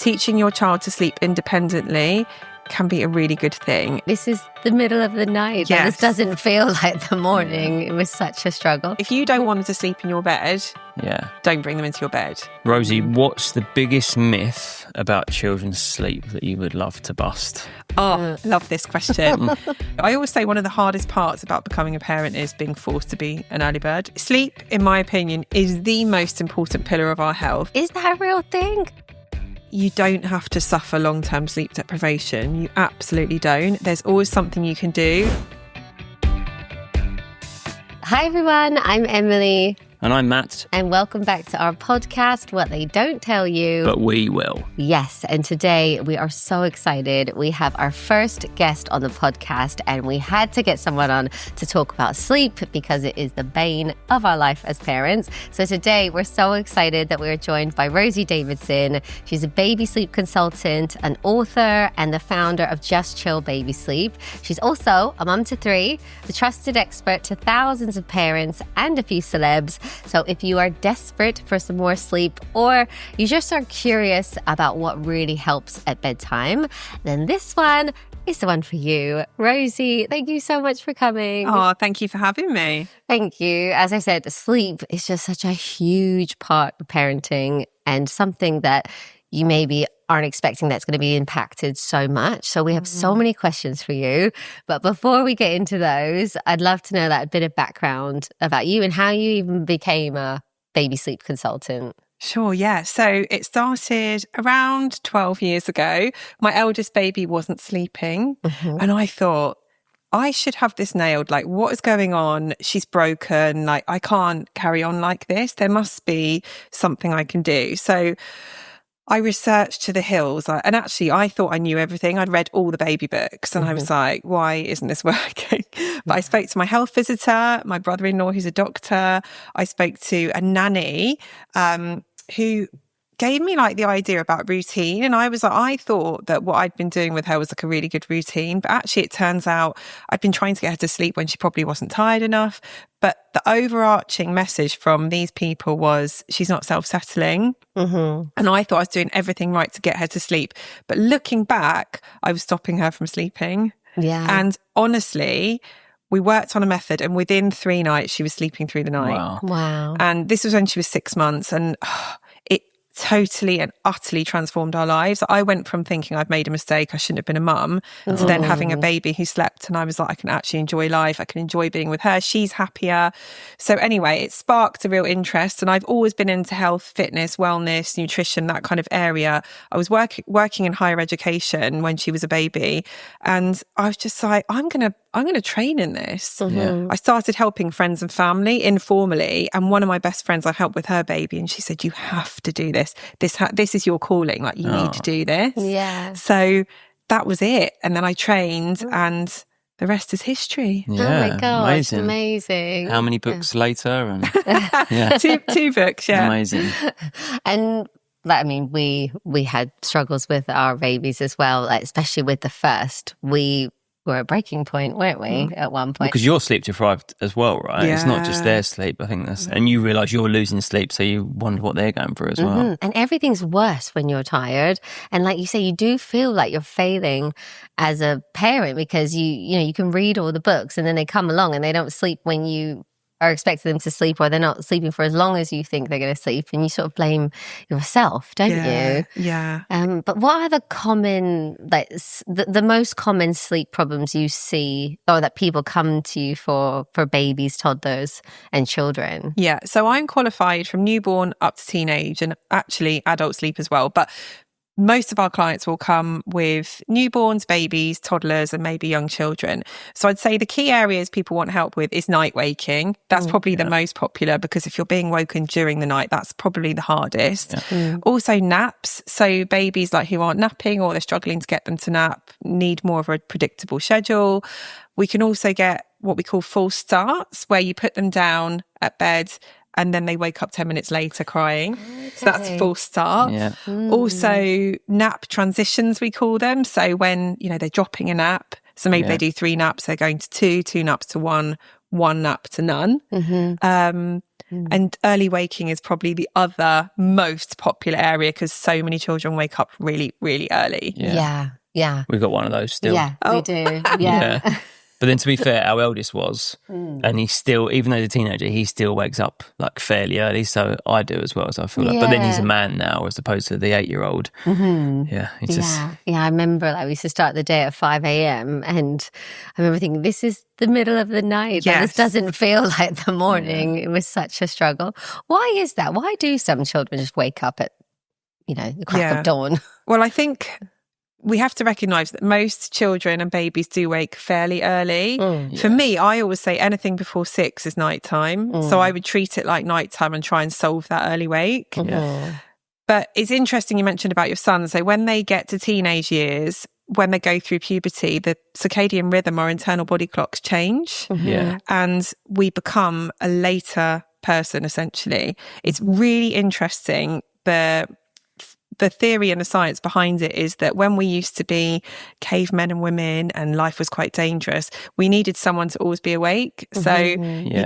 teaching your child to sleep independently can be a really good thing. This is the middle of the night. Yes. This doesn't feel like the morning. It was such a struggle. If you don't want them to sleep in your bed, don't bring them into your bed. Rosey, what's the biggest myth about children's sleep that you would love to bust? Oh, I love this question. I always say one of the hardest parts about becoming a parent is being forced to be an early bird. Sleep, in my opinion, is the most important pillar of our health. Is that a real thing? You don't have to suffer long-term sleep deprivation. You absolutely don't. There's always something you can do. Hi everyone, I'm Emily. And I'm Matt. And welcome back to our podcast, What They Don't Tell You. But we will. Yes, and today we are so excited. We have our first guest on the podcast and we had to get someone on to talk about sleep because it is the bane of our life as parents. So today we're so excited that we're joined by Rosey Davidson. She's a baby sleep consultant, an author, and the founder of Just Chill Baby Sleep. She's also a mum to 3, the trusted expert to thousands of parents and a few celebs. So if you are desperate for some more sleep or you just are curious about what really helps at bedtime, then this one is the one for you. Rosey, thank you so much for coming. Oh, thank you for having me. Thank you. As I said, sleep is just such a huge part of parenting and something that you maybe aren't expecting that's going to be impacted so much. So we have so many questions for you. But before we get into those, I'd love to know that bit of background about you and how you even became a baby sleep consultant. Sure, yeah. So it started around 12 years ago. My eldest baby wasn't sleeping. And I thought, I should have this nailed. Like, what is going on? She's broken. Like, I can't carry on like this. There must be something I can do. So I researched to the hills, and actually I thought I knew everything. I'd read all the baby books and I was like, why isn't this working? But I spoke to my health visitor, my brother-in-law who's a doctor. I spoke to a nanny who gave me like the idea about routine. And I was like, I thought that what I'd been doing with her was like a really good routine. But actually it turns out I'd been trying to get her to sleep when she probably wasn't tired enough. But the overarching message from these people was she's not self-settling. And I thought I was doing everything right to get her to sleep. But looking back, I was stopping her from sleeping. Yeah. And honestly, we worked on a method and within 3 nights, she was sleeping through the night. Wow. And this was when she was 6 months. And it totally and utterly transformed our lives. I went from thinking I'd made a mistake, I shouldn't have been a mum, to then having a baby who slept, and I was like, I can actually enjoy life, I can enjoy being with her, she's happier. So anyway, it sparked a real interest, and I've always been into health, fitness, wellness, nutrition, that kind of area. I was working in higher education when she was a baby, and I was just like, I'm gonna train in this. I started helping friends and family informally, and one of my best friends, I helped with her baby, and she said, you have to do this. This is your calling. Like, you need to do this. Yeah. So that was it. And then I trained, and the rest is history. Yeah, oh my gosh, amazing. How many books later? And two books, yeah. Amazing. And I mean, we had struggles with our babies as well, like, especially with the first. We were at breaking point, weren't we, at one point? Because you're sleep deprived as well, right? Yeah. It's not just their sleep, I think that's, and you realise you're losing sleep, so you wonder what they're going through as well. And everything's worse when you're tired. And like you say, you do feel like you're failing as a parent because you can read all the books and then they come along and they don't sleep when you are expecting them to sleep, or they're not sleeping for as long as you think they're going to sleep, and you sort of blame yourself, don't you? Yeah. But what are the common, like the most common sleep problems you see, or that people come to you for babies, toddlers, and children? Yeah. So I'm qualified from newborn up to teenage, and actually adult sleep as well. But most of our clients will come with newborns, babies, toddlers, and maybe young children. So I'd say the key areas people want help with is night waking. That's probably the most popular, because if you're being woken during the night, that's probably the hardest. Also naps. So babies like who aren't napping, or they're struggling to get them to nap, need more of a predictable schedule. We can also get what we call false starts, where you put them down at bed and then they wake up 10 minutes later crying. Okay. So that's a false start. Yeah. Also, nap transitions, we call them. So when, they're dropping a nap, so maybe they do 3 naps, they're going to 2 naps to 1 nap to none. And early waking is probably the other most popular area because so many children wake up really, really early. Yeah. We've got one of those still. Yeah, we do. Yeah. But then to be fair, our eldest was, and he still, even though he's a teenager, he still wakes up like fairly early. So I do as well. So I feel like, but then he's a man now as opposed to the 8-year-old. Yeah. It's just. Yeah. I remember like we used to start the day at 5 a.m. and I remember thinking, this is the middle of the night. Like, this doesn't feel like the morning. It was such a struggle. Why is that? Why do some children just wake up at, the crack of dawn? Well, I think we have to recognise that most children and babies do wake fairly early. For me, I always say anything before 6 is nighttime. So I would treat it like nighttime and try and solve that early wake. But it's interesting you mentioned about your son. So when they get to teenage years, when they go through puberty, the circadian rhythm, our internal body clocks change. And we become a later person, essentially. It's really interesting. The theory and the science behind it is that when we used to be cavemen and women and life was quite dangerous, we needed someone to always be awake. So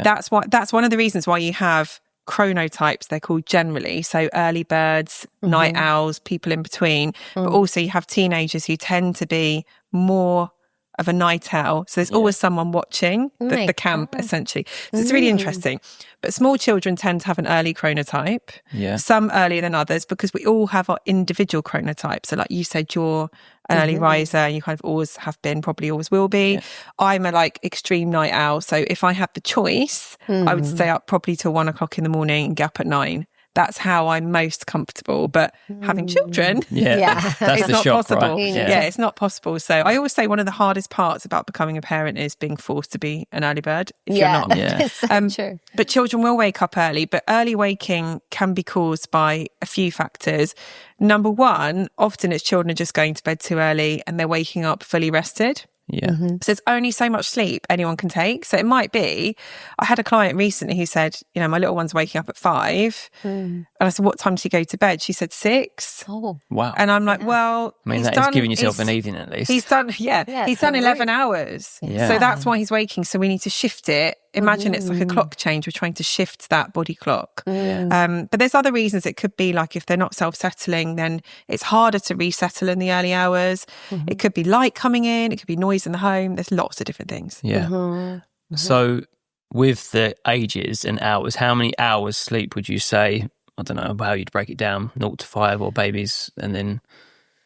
that's one of the reasons why you have chronotypes, they're called generally. So early birds, night owls, people in between. But also you have teenagers who tend to be more of a night owl. So there's always someone watching the camp, essentially. So it's really interesting. But small children tend to have an early chronotype. Some earlier than others because we all have our individual chronotypes. So like you said, you're an early riser and you kind of always have been, probably always will be. I'm a extreme night owl. So if I had the choice, I would stay up probably till 1 o'clock in the morning and get up at 9. That's how I'm most comfortable. But having children, that's it's the not shock, possible. right? It's not possible. So I always say one of the hardest parts about becoming a parent is being forced to be an early bird if you're not. It's so true. But children will wake up early, but early waking can be caused by a few factors. Number one, often it's children are just going to bed too early and they're waking up fully rested. So there's only so much sleep anyone can take. So it might be, I had a client recently who said, my little one's waking up at 5. And I said, what time does he go to bed? She said 6. Oh, wow. And I'm like, well, I mean, that is giving yourself an evening at least. He's done 11 hours. So that's why he's waking. So we need to shift it. Imagine it's like a clock change. We're trying to shift that body clock. But there's other reasons. It could be like if they're not self-settling, then it's harder to resettle in the early hours. It could be light coming in. It could be noise in the home. There's lots of different things. So with the ages and hours, how many hours sleep would you say? I don't know how you'd break it down, 0 to 5 or babies and then...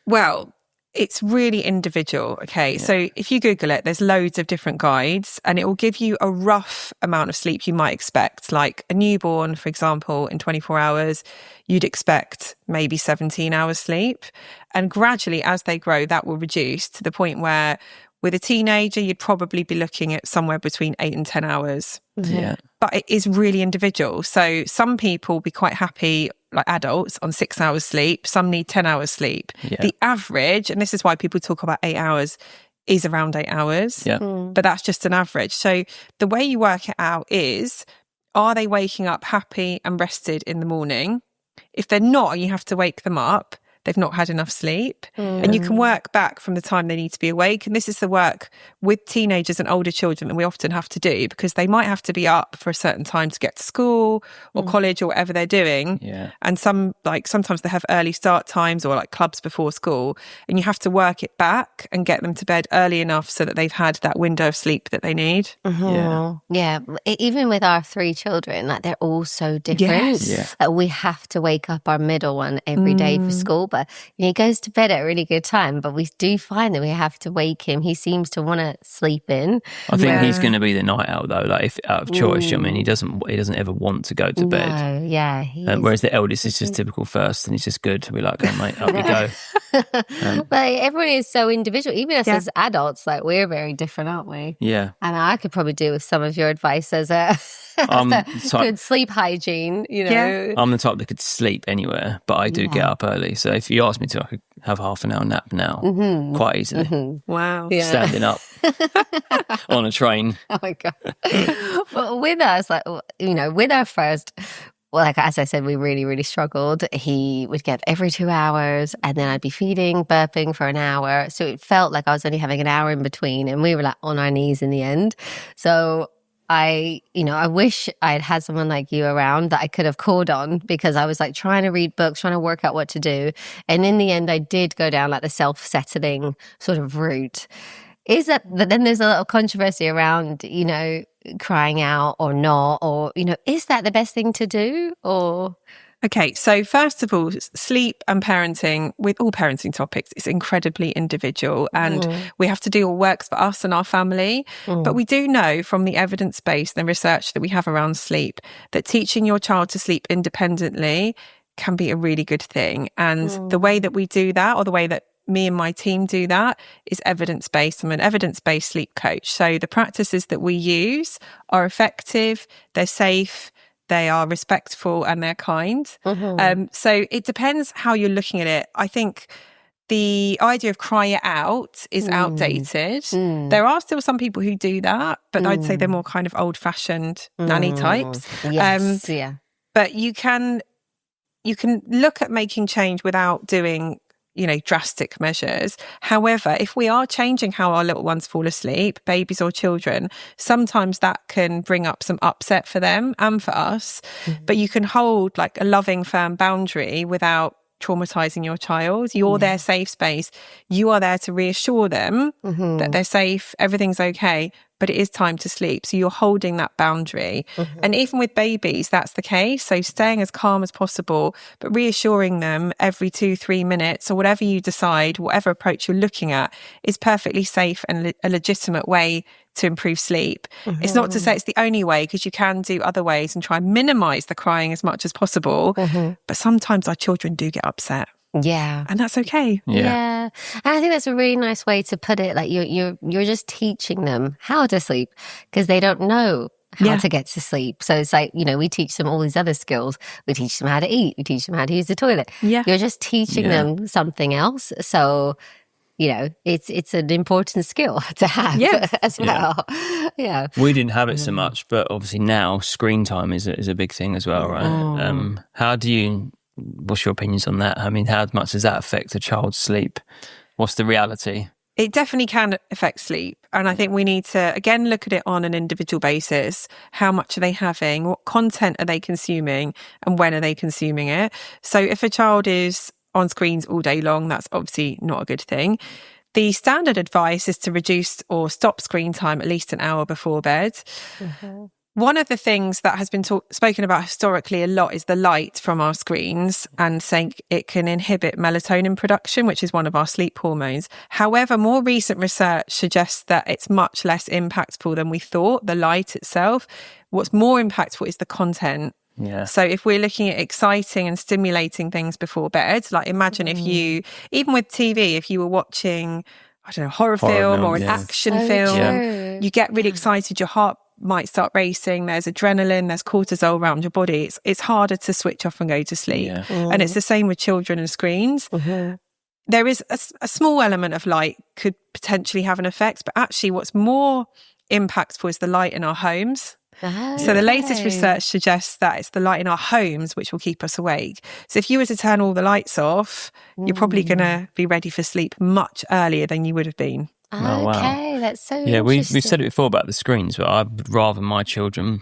Well, it's really individual. Okay. So if you Google it, there's loads of different guides and it will give you a rough amount of sleep you might expect. Like a newborn, for example, in 24 hours, you'd expect maybe 17 hours sleep. And gradually as they grow, that will reduce to the point where with a teenager, you'd probably be looking at somewhere between 8 and 10 hours. But it is really individual. So some people will be quite happy, like adults, on 6 hours sleep. Some need 10 hours sleep. The average, and this is why people talk about 8 hours, is around 8 hours. But that's just an average. So the way you work it out is, are they waking up happy and rested in the morning? If they're not, you have to wake them up. They've not had enough sleep. And you can work back from the time they need to be awake. And this is the work with teenagers and older children that we often have to do because they might have to be up for a certain time to get to school or college or whatever they're doing. And sometimes they have early start times or like clubs before school. And you have to work it back and get them to bed early enough so that they've had that window of sleep that they need. Even with our 3 children, like they're all so different. We have to wake up our middle one every day for school. But he goes to bed at a really good time, but we do find that we have to wake him. He seems to want to sleep in. I think he's going to be the night owl though, like if out of choice. I mean, he doesn't ever want to go to bed. Whereas the eldest is just typical first, and he's just good. We're like, oh, mate, up we go. But everyone is so individual. Even us as adults, like we're very different, aren't we? Yeah. And I could probably do with some of your advice as a good sleep hygiene. I'm the type that could sleep anywhere, but I do get up early. So if you ask me to, I could have half an hour nap now quite easily. Wow. Standing up on a train. Oh my God. Well, with us, with our first, as I said, we really, really struggled. He would get every 2 hours and then I'd be feeding, burping for an hour. So it felt like I was only having an hour in between and we were like on our knees in the end. So I wish I'd had someone like you around that I could have called on, because I was like trying to read books, trying to work out what to do. And in the end, I did go down like the self-settling sort of route. Is that, then there's a little controversy around, crying out or not, or, is that the best thing to do, or... Okay, so first of all, sleep and parenting, with all parenting topics, is incredibly individual, and we have to do what works for us and our family. But we do know from the evidence base and the research that we have around sleep that teaching your child to sleep independently can be a really good thing. And the way that we do that, or the way that me and my team do that, is evidence-based. I'm an evidence-based sleep coach. So the practices that we use are effective, they're safe, they are respectful, and they're kind. So it depends how you're looking at it. I think the idea of cry it out is outdated. There are still some people who do that, but I'd say they're more kind of old-fashioned nanny types. Yes, yeah. But you can look at making change without doing drastic measures. However, if we are changing how our little ones fall asleep, babies or children, sometimes that can bring up some upset for them and for us. But you can hold like a loving, firm boundary without traumatizing your child. You're their safe space. You are there to reassure them that they're safe, everything's okay, but it is time to sleep. So you're holding that boundary. And even with babies, that's the case. So staying as calm as possible, but reassuring them every 2-3 minutes, or whatever you decide, whatever approach you're looking at, is perfectly safe and a legitimate way to improve sleep. It's not to say it's the only way, because you can do other ways and try and minimize the crying as much as possible. But sometimes our children do get upset. Yeah. And that's okay. Yeah. And I think that's a really nice way to put it. Like you're just teaching them how to sleep, because they don't know how to get to sleep. So it's like, we teach them all these other skills. We teach them how to eat. We teach them how to use the toilet. You're just teaching them something else. So, it's an important skill to have as well. Yeah. We didn't have it so much, but obviously now screen time is a big thing as well, right? What's your opinions on that? I mean, how much does that affect a child's sleep? What's the reality? It definitely can affect sleep. And I think we need to, again, look at it on an individual basis. How much are they having? What content are they consuming? And when are they consuming it? So if a child is on screens all day long, that's obviously not a good thing. The standard advice is to reduce or stop screen time at least an hour before bed. One of the things that has been spoken about historically a lot is the light from our screens, and saying it can inhibit melatonin production, which is one of our sleep hormones. However, more recent research suggests that it's much less impactful than we thought, the light itself. What's more impactful is the content. Yeah. So if we're looking at exciting and stimulating things before bed, like imagine if you, even with TV, if you were watching, I don't know, horror film or an action film, you get really excited, your heart might start racing, there's adrenaline, there's cortisol around your body. It's harder to switch off and go to sleep. And it's the same with children and screens. There is a small element of light could potentially have an effect, but actually what's more impactful is the light in our homes. So the latest research suggests that it's the light in our homes which will keep us awake. So if you were to turn all the lights off, you're probably going to be ready for sleep much earlier than you would have been. Oh, wow. That's so we've said it before about the screens, but I'd rather my children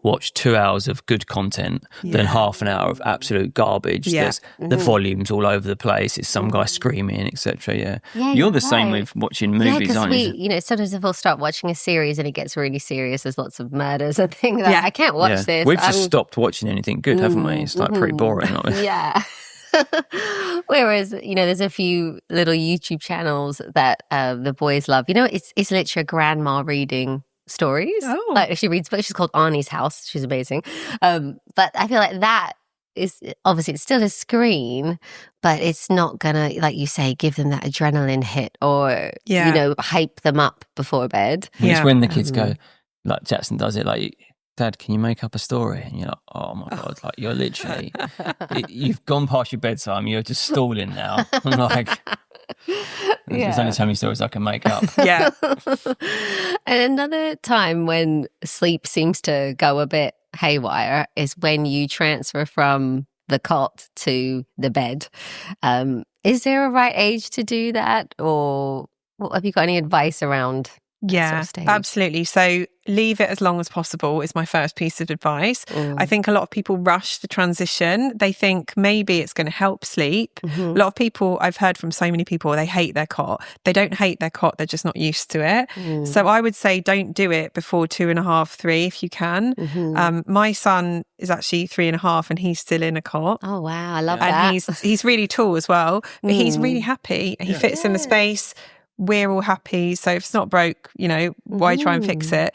watch 2 hours of good content than half an hour of absolute garbage. There's the volumes all over the place. It's some guy screaming, etc. You're the same with watching movies, aren't you? Sometimes if we'll start watching a series and it gets really serious, there's lots of murders and things like I can't watch this. We've just stopped watching anything good, haven't we? It's like pretty boring, aren't we? Yeah. Whereas, there's a few little YouTube channels that the boys love. It's literally a grandma reading stories. Like she reads books. She's called Arnie's House. She's amazing. But I feel like that is obviously it's still a screen, but it's not gonna, like you say, give them that adrenaline hit or hype them up before bed. It's when the kids go, like Jackson does it, like, Dad, can you make up a story? And you're like, oh my God, like you're literally, you've gone past your bedtime, you're just stalling now. I'm like, there's only so many stories I can make up. And another time when sleep seems to go a bit haywire is when you transfer from the cot to the bed. Is there a right age to do that? Or have you got any advice around Yeah, stage. absolutely. So leave it as long as possible is my first piece of advice. I think a lot of people rush the transition. They think maybe it's going to help sleep. A lot of people, I've heard from so many people, they hate their cot. They don't hate their cot, they're just not used to it. So I would say don't do it before 2.5, 3 if you can. My son is actually 3.5 and he's still in a cot. Oh, wow. I love And that. he's really tall as well, but he's really happy. He fits in the space. We're all happy. So if it's not broke, why try and fix it?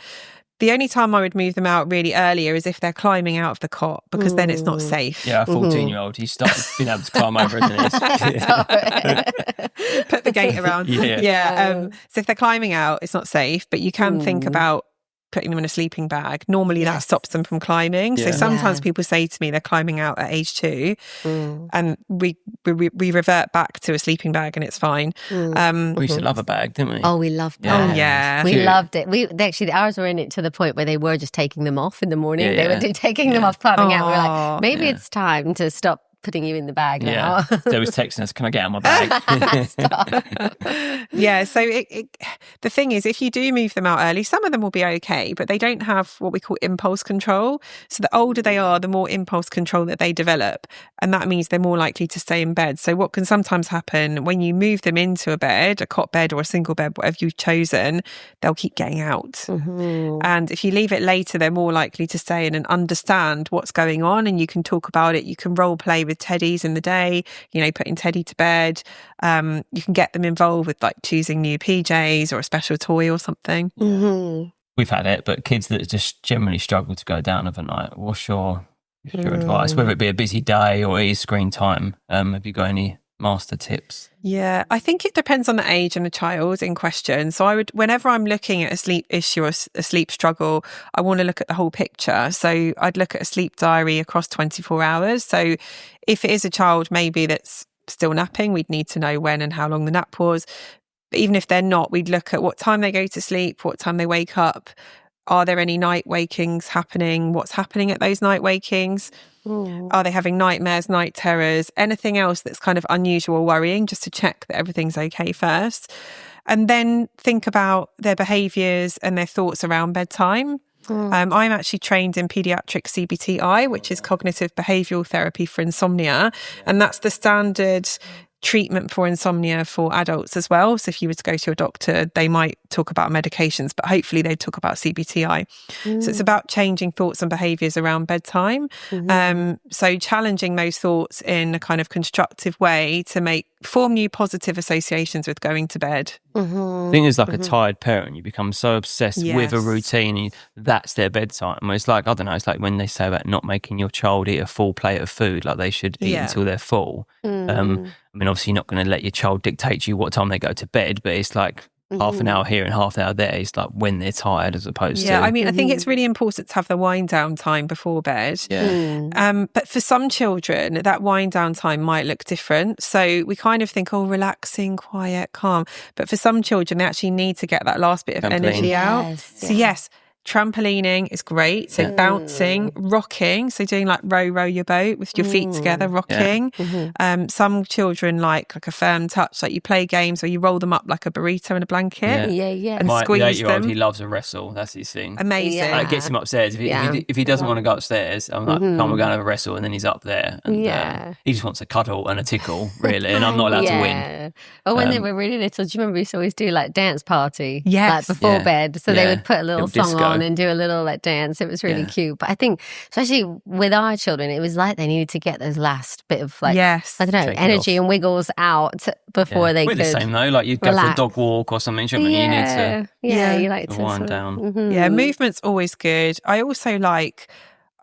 The only time I would move them out really earlier is if they're climbing out of the cot, because then it's not safe. Yeah, a 14-year-old, he's started being able to climb over, isn't he? Put the gate around. Yeah. So if they're climbing out, it's not safe, but you can think about putting them in a sleeping bag. Normally that stops them from climbing. So sometimes people say to me they're climbing out at age 2 and we revert back to a sleeping bag and it's fine. We used to love a bag, didn't we? Oh, we loved that. Oh, yeah. We loved it. Actually, ours were in it to the point where they were just taking them off in the morning. They were taking them off, climbing out. We were like, maybe it's time to stop putting you in the bag now. They was texting us, can I get out my bag? So the thing is, if you do move them out early, some of them will be okay, but they don't have what we call impulse control. So the older they are, the more impulse control that they develop. And that means they're more likely to stay in bed. So what can sometimes happen when you move them into a bed, a cot bed or a single bed, whatever you've chosen, they'll keep getting out. And if you leave it later, they're more likely to stay in and understand what's going on. And you can talk about it. You can role play with teddies in the day, putting Teddy to bed. You can get them involved with like choosing new PJs or a special toy or something. We've had it, but kids that just generally struggle to go down of a night, what's your advice, whether it be a busy day or it is screen time? Have you got any master tips? Yeah, I think it depends on the age and the child in question. So I would, whenever I'm looking at a sleep issue or a sleep struggle, I want to look at the whole picture. So I'd look at a sleep diary across 24 hours. So if it is a child maybe that's still napping, we'd need to know when and how long the nap was. But even if they're not, we'd look at what time they go to sleep, what time they wake up. Are there any night wakings happening? What's happening at those night wakings? Are they having nightmares, night terrors, anything else that's kind of unusual or worrying, just to check that everything's okay first. And then think about their behaviours and their thoughts around bedtime. I'm actually trained in paediatric CBTI, which is cognitive behavioural therapy for insomnia. And that's the standard treatment for insomnia for adults as well. So if you were to go to a doctor, they might talk about medications, but hopefully they talk about CBTI. So it's about changing thoughts and behaviours around bedtime. So challenging those thoughts in a kind of constructive way to form new positive associations with going to bed. I think as like a tired parent, you become so obsessed with a routine and that's their bedtime. It's like, I don't know, it's like when they say about not making your child eat a full plate of food, like they should eat until they're full. I mean, obviously you're not going to let your child dictate to you what time they go to bed, but it's like half an hour here and half an hour there. It's like when they're tired as opposed to... Yeah, I mean, I think it's really important to have the wind down time before bed. But for some children, that wind down time might look different. So we kind of think, relaxing, quiet, calm. But for some children, they actually need to get that last bit of energy out. So yes, trampolining is great. So bouncing, rocking. So doing like row your boat with your feet together, rocking. Some children like a firm touch, like you play games where you roll them up like a burrito in a blanket. And squeeze the 8-year-old, them. he loves a wrestle. That's his thing. Amazing. Like, it gets him upstairs. If he doesn't want to go upstairs, I'm like, come, we're going to have a wrestle. And then he's up there. And he just wants a cuddle and a tickle, really. And I'm not allowed to win. Or when they were really little, do you remember we used to always do like dance party? Yes. Like before bed. So they would put a little song on and do a little like dance. It was really cute. But I think especially with our children, it was like they needed to get those last bit of like I don't know, energy and wiggles out before they could. We're the same though. Like you'd go for a dog walk or something, shouldn't you? You need to you like to wind down. Yeah, movement's always good. I also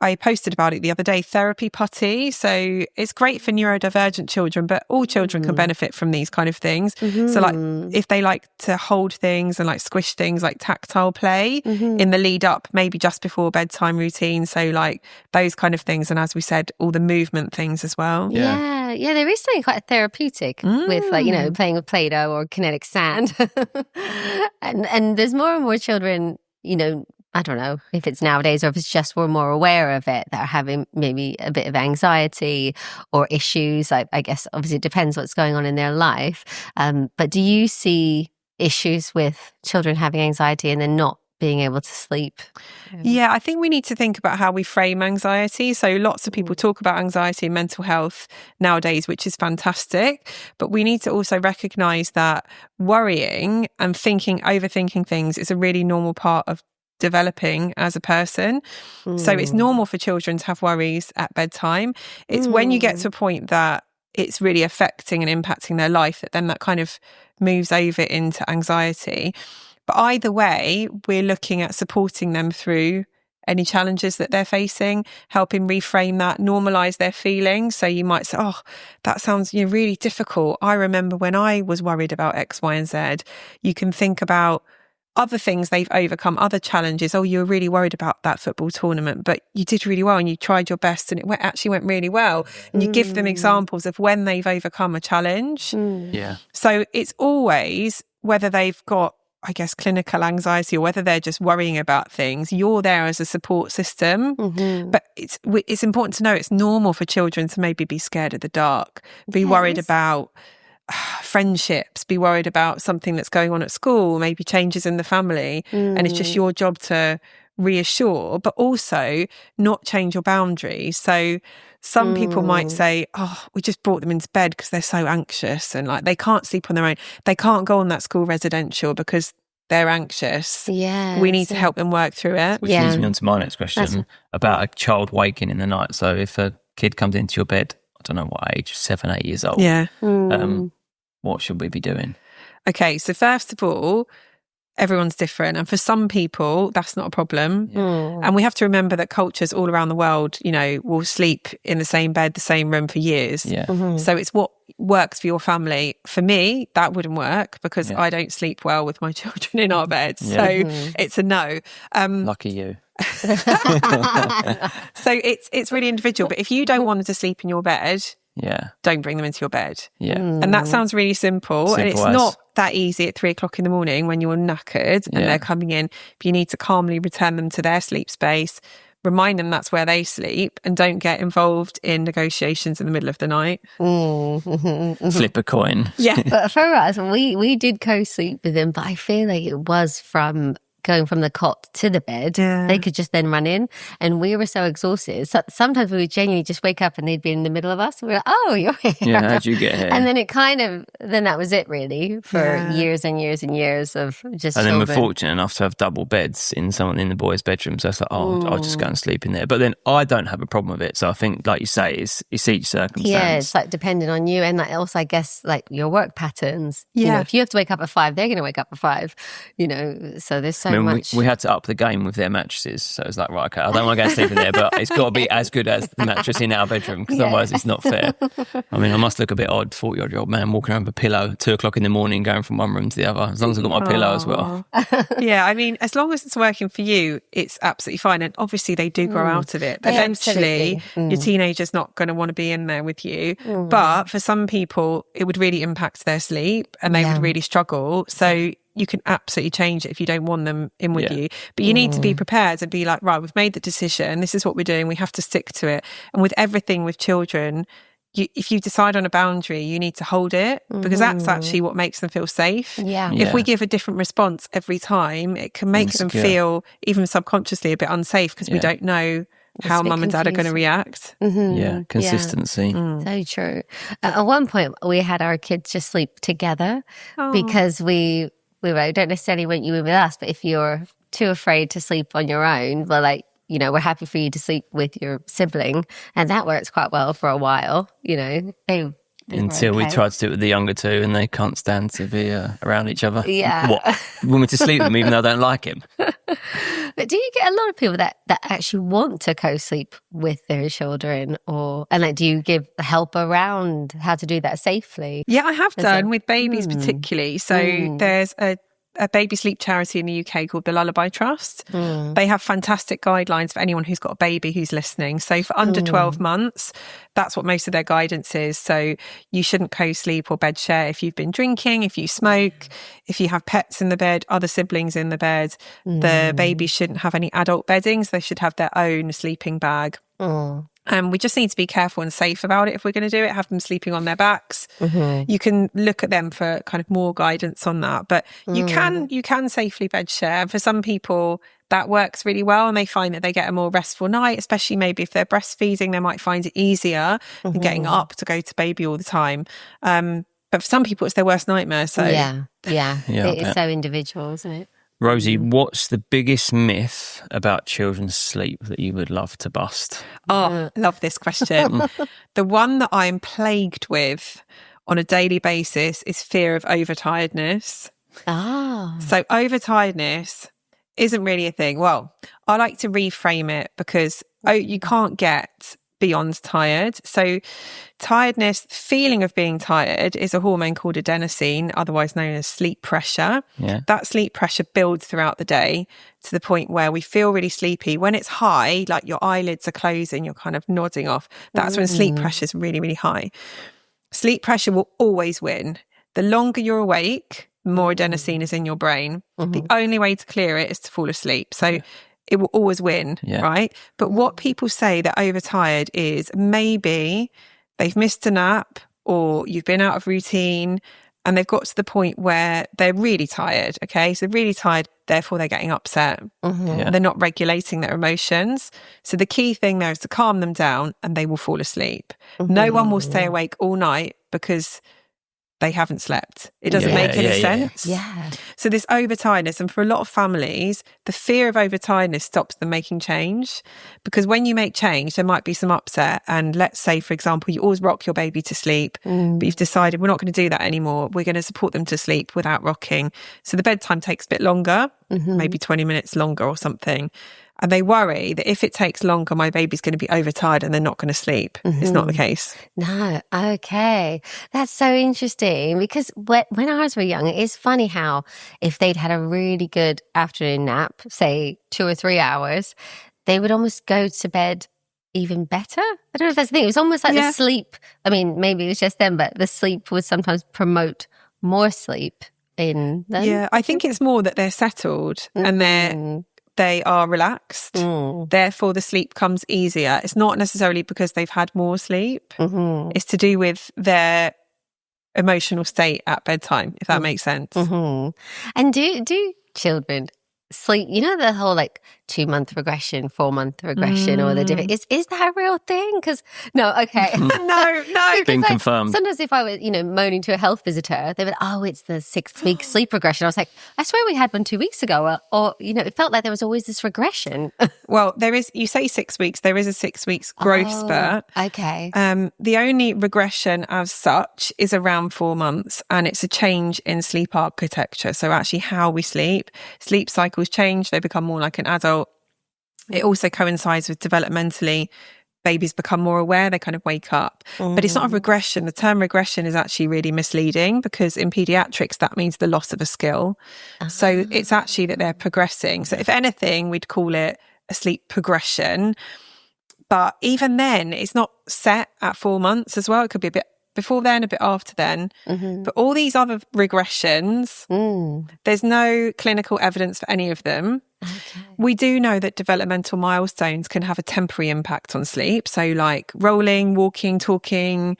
I posted about it the other day, therapy putty. So it's great for neurodivergent children, but all children can benefit from these kind of things. So like if they like to hold things and like squish things, like tactile play in the lead up, maybe just before bedtime routine. So like those kind of things. And as we said, all the movement things as well. Yeah, there is something quite therapeutic with like, playing with Play-Doh or kinetic sand. and there's more and more children, I don't know if it's nowadays or if it's just we're more aware of it, that are having maybe a bit of anxiety or issues. I guess obviously it depends what's going on in their life. But do you see issues with children having anxiety and then not being able to sleep? Yeah, I think we need to think about how we frame anxiety. So lots of people talk about anxiety and mental health nowadays, which is fantastic. But we need to also recognise that worrying and overthinking things is a really normal part of developing as a person. So it's normal for children to have worries at bedtime. It's when you get to a point that it's really affecting and impacting their life that kind of moves over into anxiety. But either way, we're looking at supporting them through any challenges that they're facing, helping reframe that, normalise their feelings. So you might say, oh, that sounds really difficult. I remember when I was worried about X, Y, and Z. You can think about other things they've overcome, other challenges. Oh, you were really worried about that football tournament, but you did really well and you tried your best and it actually went really well. And you give them examples of when they've overcome a challenge. Yeah. So it's always, whether they've got, I guess, clinical anxiety or whether they're just worrying about things, you're there as a support system. But it's important to know it's normal for children to maybe be scared of the dark, be worried about friendships, be worried about something that's going on at school, maybe changes in the family. And it's just your job to reassure, but also not change your boundaries. So some people might say, oh, we just brought them into bed because they're so anxious and like they can't sleep on their own. They can't go on that school residential because they're anxious. Yeah, we need to help them work through it. Which leads me on to my next question about a child waking in the night. So if a kid comes into your bed, I don't know what age, 7, 8 years old. Yeah. What should we be doing? Okay, so first of all, everyone's different. And for some people, that's not a problem. And we have to remember that cultures all around the world, will sleep in the same bed, the same room for years. Yeah. So it's what works for your family. For me, that wouldn't work because I don't sleep well with my children in our bed. So it's a no. Lucky you. So it's really individual. But if you don't want them to sleep in your bed, don't bring them into your bed. And that sounds really simple and it's not that easy at 3 o'clock in the morning when you're knackered and they're coming in. But you need to calmly return them to their sleep space, remind them that's where they sleep, and don't get involved in negotiations in the middle of the night. Flip a coin. But for us, we did co-sleep with them, but I feel like it was from going from the cot to the bed. They could just then run in and we were so exhausted. So sometimes we would genuinely just wake up and they'd be in the middle of us. We were like, oh, you're here. Yeah, how'd you get here? And then then that was it really for years and years and years of just And then children. we're fortunate enough to have double beds in the boys' bedroom. So it's like, I'll just go and sleep in there. But then I don't have a problem with it. So I think, like you say, it's each circumstance. Yeah, it's like depending on you and like also I guess like your work patterns. If you have to wake up at 5, they're going to wake up at 5, so there's so much. We had to up the game with their mattresses. So it's like, right, okay, I don't want to go and sleep in there, but it's got to be as good as the mattress in our bedroom because otherwise it's not fair. I mean, I must look a bit odd, 40-odd-year-old man walking around with a pillow, 2 o'clock in the morning, going from one room to the other, as long as I've got my pillow as well. Yeah, I mean, as long as it's working for you, it's absolutely fine. And obviously they do grow out of it. Eventually, your teenager's not going to want to be in there with you. But for some people, it would really impact their sleep and they would really struggle. So you can absolutely change it if you don't want them in with you. But you need to be prepared and be like, right, we've made the decision. This is what we're doing. We have to stick to it. And with everything with children, if you decide on a boundary, you need to hold it because that's actually what makes them feel safe. If we give a different response every time, it can make them feel even subconsciously a bit unsafe because we don't know how mum and dad are going to react. Consistency. So true. At one point, we had our kids just sleep together because we don't necessarily want you in with us, but if you're too afraid to sleep on your own, we're happy for you to sleep with your sibling. And that works quite well for a while, Until we tried to do it with the younger two and they can't stand to be around each other. Yeah. What? Want me to sleep with him even though I don't like him? But do you get a lot of people that actually want to co-sleep with their children and do you give help around how to do that safely? Yeah, I have done with babies particularly. So there's a baby sleep charity in the UK called the Lullaby Trust. They have fantastic guidelines for anyone who's got a baby who's listening. So for under 12 months, that's what most of their guidance is. So you shouldn't co-sleep or bed share if you've been drinking, if you smoke, if you have pets in the bed, other siblings in the bed. The baby shouldn't have any adult bedding, so they should have their own sleeping bag. We just need to be careful and safe about it if we're going to do it, have them sleeping on their backs. You can look at them for kind of more guidance on that. But you can safely bed share. And for some people, that works really well and they find that they get a more restful night, especially maybe if they're breastfeeding, they might find it easier than getting up to go to baby all the time. But for some people, it's their worst nightmare. So yeah. It's so individual, isn't it? Rosey, what's the biggest myth about children's sleep that you would love to bust? Oh, I love this question. The one that I'm plagued with on a daily basis is fear of overtiredness. So overtiredness isn't really a thing. Well, I like to reframe it because you can't get beyond tired. So tiredness, feeling of being tired, is a hormone called adenosine, otherwise known as sleep pressure. That sleep pressure builds throughout the day to the point where we feel really sleepy. When it's high, like your eyelids are closing, you're kind of nodding off, that's when sleep pressure is really, really high. Sleep pressure will always win. The longer you're awake, the more adenosine is in your brain. The only way to clear it is to fall asleep. So it will always win, right? But what people say that overtired is maybe they've missed a nap or you've been out of routine and they've got to the point where they're really tired, okay? So really tired, therefore they're getting upset. They're not regulating their emotions. So the key thing there is to calm them down and they will fall asleep. No one will stay awake all night because they haven't slept. It doesn't make any sense. So this overtiredness, and for a lot of families, the fear of overtiredness stops them making change, because when you make change, there might be some upset. And let's say, for example, you always rock your baby to sleep, but you've decided we're not going to do that anymore. We're going to support them to sleep without rocking. So the bedtime takes a bit longer, maybe 20 minutes longer or something. And they worry that if it takes longer, my baby's going to be overtired and they're not going to sleep. It's not the case. No. Okay. That's so interesting, because when ours were young, it's funny how if they'd had a really good afternoon nap, say 2 or 3 hours, they would almost go to bed even better. I don't know if that's the thing. It was almost like the sleep. I mean, maybe it was just them, but the sleep would sometimes promote more sleep in them. Yeah, I think it's more that they're settled and they are relaxed. Therefore, the sleep comes easier. It's not necessarily because they've had more sleep. It's to do with their emotional state at bedtime, if that makes sense. And do children sleep, you know, the whole like 2-month regression, 4-month regression, or the different, is that a real thing? Because no, okay. no. It's been confirmed. Sometimes if I was, moaning to a health visitor, they would, it's the 6-week sleep regression. I was like, I swear we had one 2 weeks ago. Or it felt like there was always this regression. Well, there is, you say 6 weeks, there is a 6 weeks growth spurt. Okay. The only regression as such is around 4 months, and it's a change in sleep architecture. So actually how we sleep cycles change, they become more like an adult. It also coincides with developmentally, babies become more aware, they kind of wake up. But it's not a regression. The term regression is actually really misleading, because in pediatrics, that means the loss of a skill. So it's actually that they're progressing. So if anything, we'd call it a sleep progression. But even then, it's not set at 4 months as well. It could be a bit before then, a bit after then. But all these other regressions, there's no clinical evidence for any of them. We do know that developmental milestones can have a temporary impact on sleep. So like rolling, walking, talking,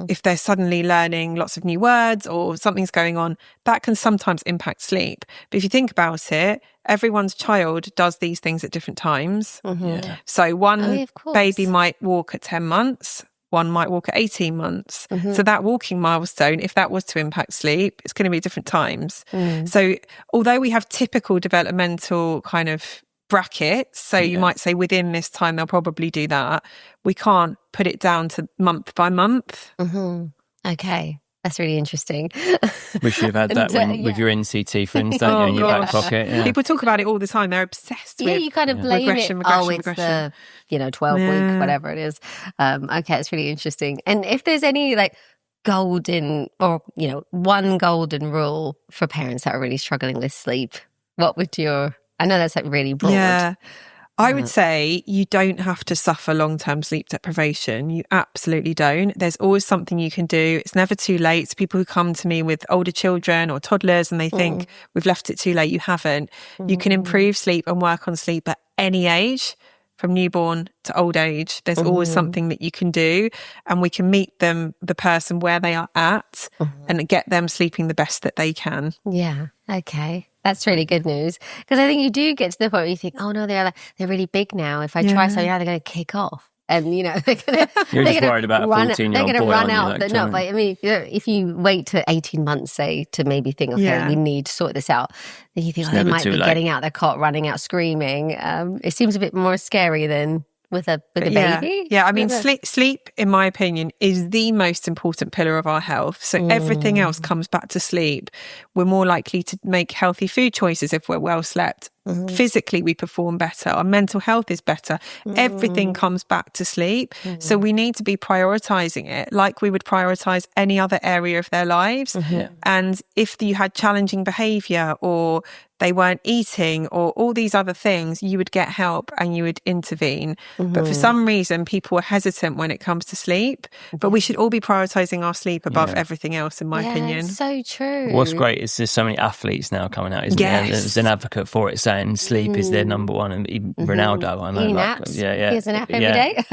if they're suddenly learning lots of new words or something's going on, that can sometimes impact sleep. But if you think about it, everyone's child does these things at different times. So one baby might walk at 10 months, one might walk at 18 months. So that walking milestone, if that was to impact sleep, it's going to be different times. So although we have typical developmental kind of brackets, so you might say within this time they'll probably do that, we can't put it down to month by month. Okay. That's really interesting. Wish you've had that with your NCT friends, don't you, in your back pocket. Yeah. People talk about it all the time. They're obsessed with you kind of blame regression. It's the 12-week, whatever it is. Okay, it's really interesting. And if there's any like golden or, one golden rule for parents that are really struggling with sleep, what would I know that's like really broad. Yeah. I would say you don't have to suffer long-term sleep deprivation. You absolutely don't. There's always something you can do. It's never too late. So people who come to me with older children or toddlers and they think we've left it too late, you haven't. You can improve sleep and work on sleep at any age, from newborn to old age. There's always something that you can do, and we can meet the person where they are at and get them sleeping the best that they can. Yeah. Okay. That's really good news. Because I think you do get to the point where you think, oh no, they're really big now. If I try something now, they're going to kick off. And, you know, they're going to... You're just worried about a 14-year-old boy. They're going to run out. Like, no, but I mean, if you wait to 18 months, say, to maybe think, okay, we need to sort this out, then you think, they might be getting out their cot, running out, screaming. It seems a bit more scary than with a baby. Yeah, I mean, sleep, in my opinion, is the most important pillar of our health. So everything else comes back to sleep. We're more likely to make healthy food choices if we're well slept. Physically, we perform better. Our mental health is better. Everything comes back to sleep. So we need to be prioritizing it like we would prioritize any other area of their lives. And if you had challenging behavior, or they weren't eating, or all these other things, you would get help and you would intervene. But for some reason, people are hesitant when it comes to sleep. But we should all be prioritizing our sleep above everything else, in my opinion. So true. What's great is there's so many athletes now coming out, isn't there? There's an advocate for it, saying sleep is their number one, and even Ronaldo, I know. He naps. He has a nap every day.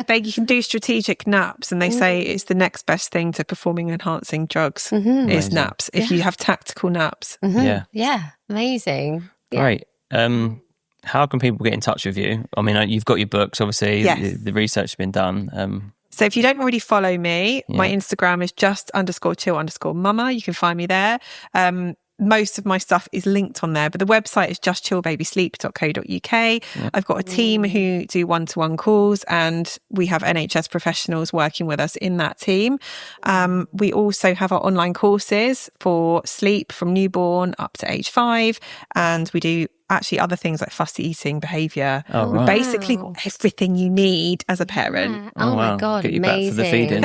They can do strategic naps, and they say it's the next best thing to performing enhancing drugs is naps, if you have tactical naps. Yeah, amazing. Great. How can people get in touch with you? I mean, you've got your books, obviously. The research has been done. So if you don't already follow me, my Instagram is just_chill_mama. You can find me there. Most of my stuff is linked on there, but the website is justchillbabysleep.co.uk. I've got a team who do one-to-one calls, and we have NHS professionals working with us in that team. We also have our online courses for sleep from newborn up to age 5, and we do actually other things like fussy eating behaviour. Basically everything you need as a parent. My God, get you amazing. back for the feeding.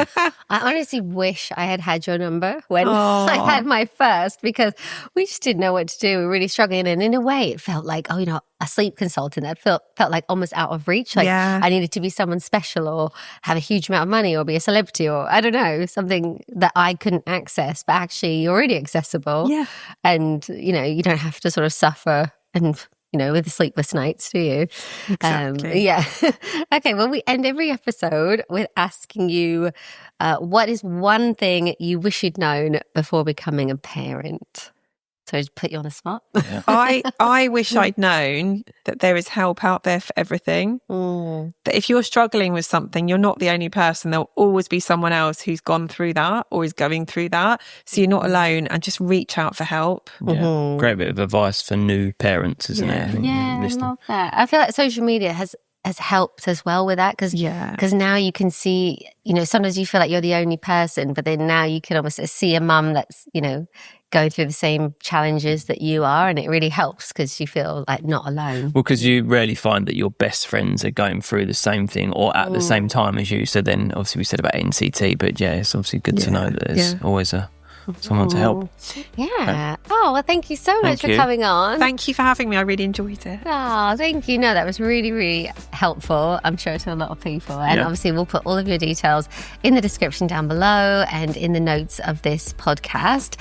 I honestly wish I had your number when I had my first, because we just didn't know what to do. We were really struggling, and in a way it felt like, a sleep consultant that felt like almost out of reach. Like I needed to be someone special, or have a huge amount of money, or be a celebrity, or I don't know, something that I couldn't access, but actually you're already accessible. And you don't have to sort of suffer and with the sleepless nights, do you? Exactly. Okay, well, we end every episode with asking you, what is one thing you wish you'd known before becoming a parent? So I just put you on the spot. I wish I'd known that there is help out there for everything. That if you're struggling with something, you're not the only person. There'll always be someone else who's gone through that or is going through that. So you're not alone, and just reach out for help. Great bit of advice for new parents, isn't it? I love that. I feel like social media has helped as well with that, because now you can see, sometimes you feel like you're the only person, but then now you can almost see a mum that's, going through the same challenges that you are, and it really helps because you feel like not alone. Well, because you rarely find that your best friends are going through the same thing or at the same time as you. So then obviously we said about NCT, but it's obviously good to know that there's always someone to help. Oh, well, thank you so much for coming on. Thank you for having me. I really enjoyed it. Oh, thank you. No, that was really, really helpful, I'm sure, to a lot of people. And obviously we'll put all of your details in the description down below and in the notes of this podcast.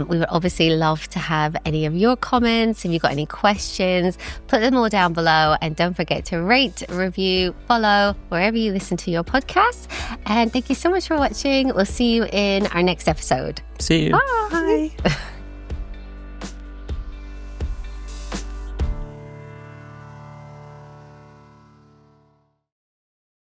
We would obviously love to have any of your comments. If you've got any questions, put them all down below, and don't forget to rate, review, follow wherever you listen to your podcasts. And thank you so much for watching. We'll see you in our next episode. See you. Bye.